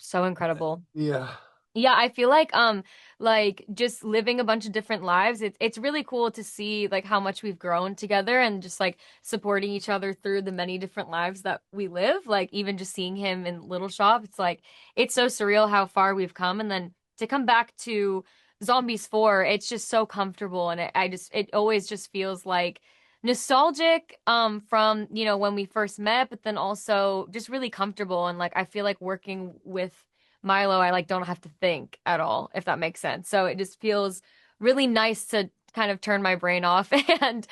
So incredible. Yeah. Yeah, I feel like just living a bunch of different lives, it's really cool to see like how much we've grown together and just like supporting each other through the many different lives that we live. Like even just seeing him in Little Shop, it's like it's so surreal how far we've come. And then to come back to Zombies 4, it's just so comfortable and it always just feels like nostalgic from, when we first met, but then also just really comfortable and like I feel like working with Milo, I like don't have to think at all, if that makes sense. So it just feels really nice to kind of turn my brain off and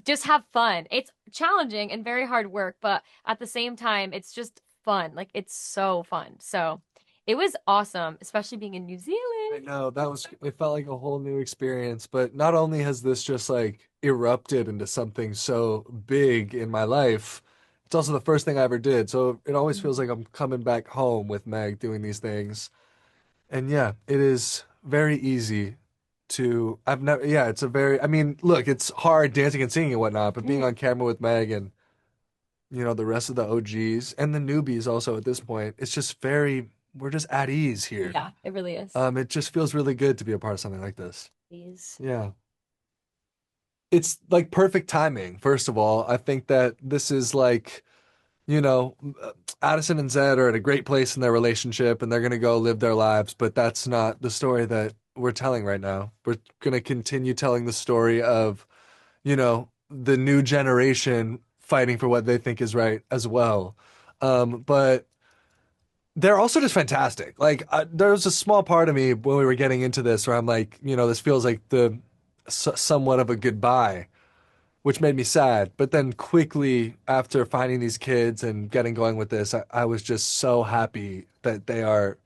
just have fun. It's challenging and very hard work, but at the same time, it's just fun. Like it's so fun. So it was awesome, especially being in New I Zealand. know it felt like a whole new experience, but not only has this just like erupted into something so big in my life, it's also the first thing I ever did. So it always feels like I'm coming back home with Meg doing these things. And yeah, it is very easy I've never, yeah, it's a very, I mean, look, it's hard dancing and singing and whatnot, but being Mhm. on camera with Meg and, the rest of the OGs and the newbies also at this point, it's just we're just at ease here. Yeah, it really is. It just feels really good to be a part of something like this. Please. Yeah. It's like perfect timing, first of all. I think that this is like, you know, Addison and Zed are at a great place in their relationship and they're going to go live their lives, but that's not the story that we're telling right now. We're going to continue telling the story of, the new generation fighting for what they think is right as well. But they're also just fantastic. Like, there was a small part of me when we were getting into this where I'm like, this feels like the somewhat of a goodbye, which made me sad. But then quickly after finding these kids and getting going with this, I was just so happy that they are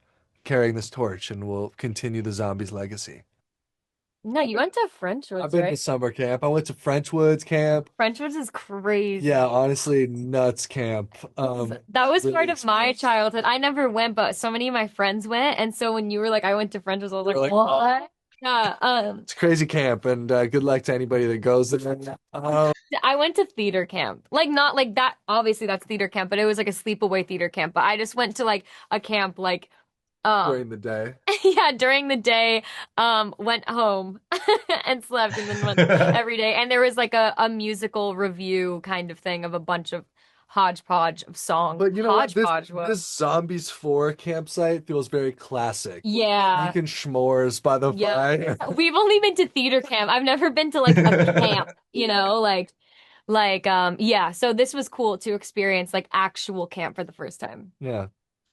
carrying this torch and will continue the zombies' legacy. No, you went to I've Frenchwoods, been to right? summer camp. I went to Frenchwoods camp. Frenchwoods is Yeah, crazy. honestly, nuts camp. That was part Really of my experienced. childhood. I never went, but so many of my friends went. And so when you were like, I went to French's, I was We like, were like, what? Yeah, it's crazy camp, and good luck to anybody that goes there. I went to theater camp. Like not like that, obviously that's theater camp, but it was like a sleepaway theater camp. But I just went to like a camp like During the day. yeah, during the day, went home and slept and then went every day. And there was like a musical review kind of thing of a bunch of hodgepodge of songs. But you know what? This Hodgepodge, what? this Zombies 4 campsite feels very classic. You Yeah. can schmores by the Yeah. fire. We've only been to theater camp. I've never been to like a camp, yeah. So this was cool to experience like actual camp for the first time. Yeah.